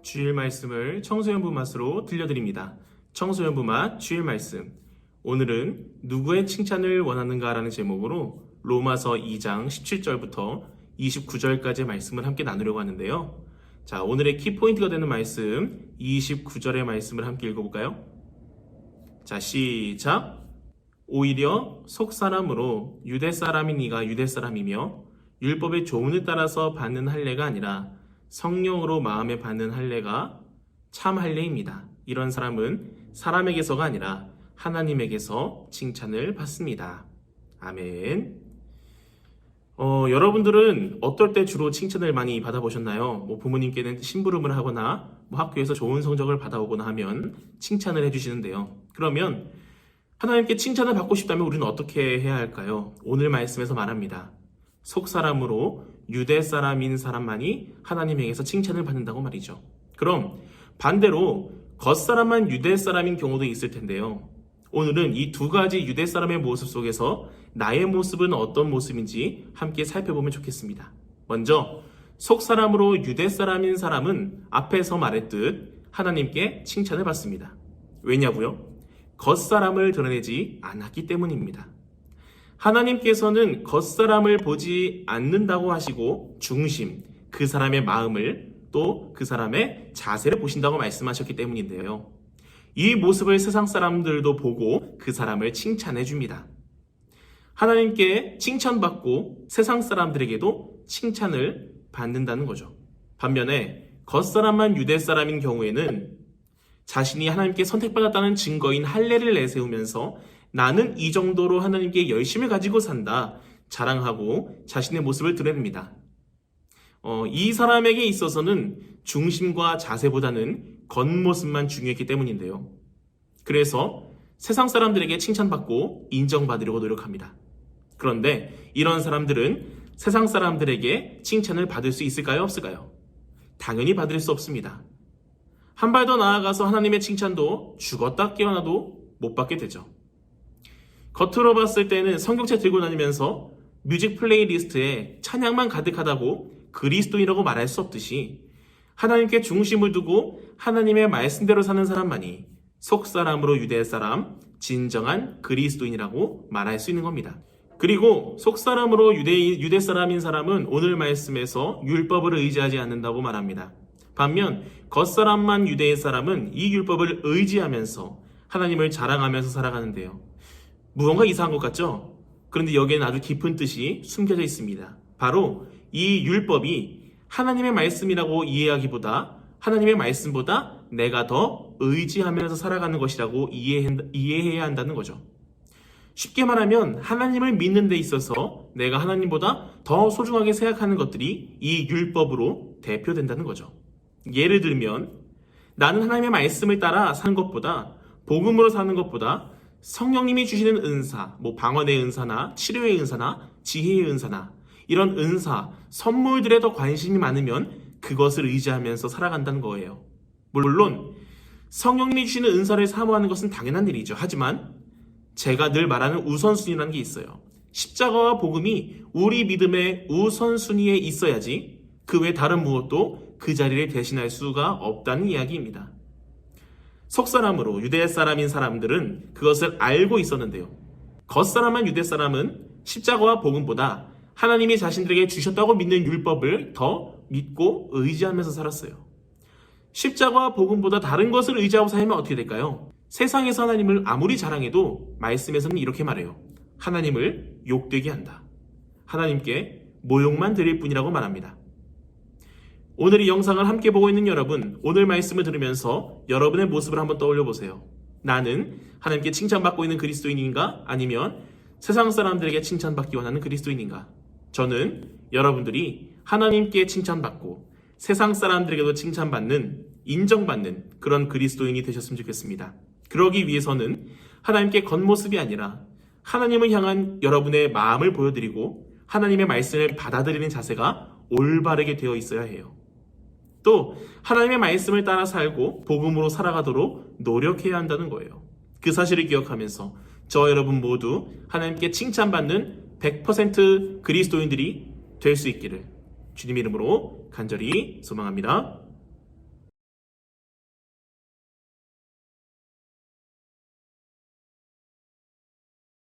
주일 말씀을 청소년부 맛으로 들려드립니다. 청소년부 맛 주일 말씀. 오늘은 누구의 칭찬을 원하는가라는 제목으로 로마서 2장 17절부터 29절까지의 말씀을 함께 나누려고 하는데요. 자, 오늘의 키포인트가 되는 말씀 29절의 말씀을 함께 읽어볼까요? 자, 시작! 오히려 속사람으로 유대사람인 이가 유대사람이며 율법의 조문을 따라서 받는 할례가 아니라 성령으로 마음에 받는 할례가 참 할례입니다. 이런 사람은 사람에게서가 아니라 하나님에게서 칭찬을 받습니다. 아멘. 여러분들은 어떨 때 주로 칭찬을 많이 받아보셨나요? 부모님께는 심부름을 하거나 학교에서 좋은 성적을 받아오거나 하면 칭찬을 해주시는데요. 그러면 하나님께 칭찬을 받고 싶다면 우리는 어떻게 해야 할까요? 오늘 말씀에서 말합니다. 속사람으로 유대 사람인 사람만이 하나님에게서 칭찬을 받는다고 말이죠. 그럼 반대로 겉사람만 유대 사람인 경우도 있을 텐데요. 오늘은 이 두 가지 유대 사람의 모습 속에서 나의 모습은 어떤 모습인지 함께 살펴보면 좋겠습니다. 먼저 속사람으로 유대 사람인 사람은 앞에서 말했듯 하나님께 칭찬을 받습니다. 왜냐고요? 겉사람을 드러내지 않았기 때문입니다. 하나님께서는 겉사람을 보지 않는다고 하시고 중심, 그 사람의 마음을 또 그 사람의 자세를 보신다고 말씀하셨기 때문인데요. 이 모습을 세상 사람들도 보고 그 사람을 칭찬해 줍니다. 하나님께 칭찬받고 세상 사람들에게도 칭찬을 받는다는 거죠. 반면에 겉사람만 유대 사람인 경우에는 자신이 하나님께 선택받았다는 증거인 할례를 내세우면서 나는 이 정도로 하나님께 열심을 가지고 산다 자랑하고 자신의 모습을 드러냅니다. 이 사람에게 있어서는 중심과 자세보다는 겉모습만 중요했기 때문인데요. 그래서 세상 사람들에게 칭찬받고 인정받으려고 노력합니다. 그런데 이런 사람들은 세상 사람들에게 칭찬을 받을 수 있을까요? 없을까요? 당연히 받을 수 없습니다. 한 발 더 나아가서 하나님의 칭찬도 죽었다 깨어나도 못 받게 되죠. 겉으로 봤을 때는 성경책 들고 다니면서 뮤직 플레이리스트에 찬양만 가득하다고 그리스도인이라고 말할 수 없듯이 하나님께 중심을 두고 하나님의 말씀대로 사는 사람만이 속사람으로 유대 사람, 진정한 그리스도인이라고 말할 수 있는 겁니다. 그리고 속사람으로 유대 사람인 사람은 오늘 말씀에서 율법을 의지하지 않는다고 말합니다. 반면 겉사람만 유대의 사람은 이 율법을 의지하면서 하나님을 자랑하면서 살아가는데요. 무언가 이상한 것 같죠? 그런데 여기에는 아주 깊은 뜻이 숨겨져 있습니다. 바로 이 율법이 하나님의 말씀이라고 이해하기보다 하나님의 말씀보다 내가 더 의지하면서 살아가는 것이라고 이해해야 한다는 거죠. 쉽게 말하면 하나님을 믿는 데 있어서 내가 하나님보다 더 소중하게 생각하는 것들이 이 율법으로 대표된다는 거죠. 예를 들면 나는 하나님의 말씀을 따라 사는 것보다 복음으로 사는 것보다 성령님이 주시는 은사, 방언의 은사나 치료의 은사나 지혜의 은사나 이런 은사, 선물들에 더 관심이 많으면 그것을 의지하면서 살아간다는 거예요. 물론 성령님이 주시는 은사를 사모하는 것은 당연한 일이죠. 하지만 제가 늘 말하는 우선순위라는 게 있어요. 십자가와 복음이 우리 믿음의 우선순위에 있어야지 그 외 다른 무엇도 그 자리를 대신할 수가 없다는 이야기입니다. 속사람으로 유대 사람인 사람들은 그것을 알고 있었는데요. 겉사람한 유대 사람은 십자가와 복음보다 하나님이 자신들에게 주셨다고 믿는 율법을 더 믿고 의지하면서 살았어요. 십자가와 복음보다 다른 것을 의지하고 살면 어떻게 될까요? 세상에서 하나님을 아무리 자랑해도 말씀에서는 이렇게 말해요. 하나님을 욕되게 한다. 하나님께 모욕만 드릴 뿐이라고 말합니다. 오늘 이 영상을 함께 보고 있는 여러분, 오늘 말씀을 들으면서 여러분의 모습을 한번 떠올려 보세요. 나는 하나님께 칭찬받고 있는 그리스도인인가? 아니면 세상 사람들에게 칭찬받기 원하는 그리스도인인가? 저는 여러분들이 하나님께 칭찬받고 세상 사람들에게도 칭찬받는, 인정받는 그런 그리스도인이 되셨으면 좋겠습니다. 그러기 위해서는 하나님께 겉모습이 아니라 하나님을 향한 여러분의 마음을 보여드리고 하나님의 말씀을 받아들이는 자세가 올바르게 되어 있어야 해요. 또 하나님의 말씀을 따라 살고 복음으로 살아가도록 노력해야 한다는 거예요. 그 사실을 기억하면서 저 여러분 모두 하나님께 칭찬받는 100% 그리스도인들이 될 수 있기를 주님 이름으로 간절히 소망합니다.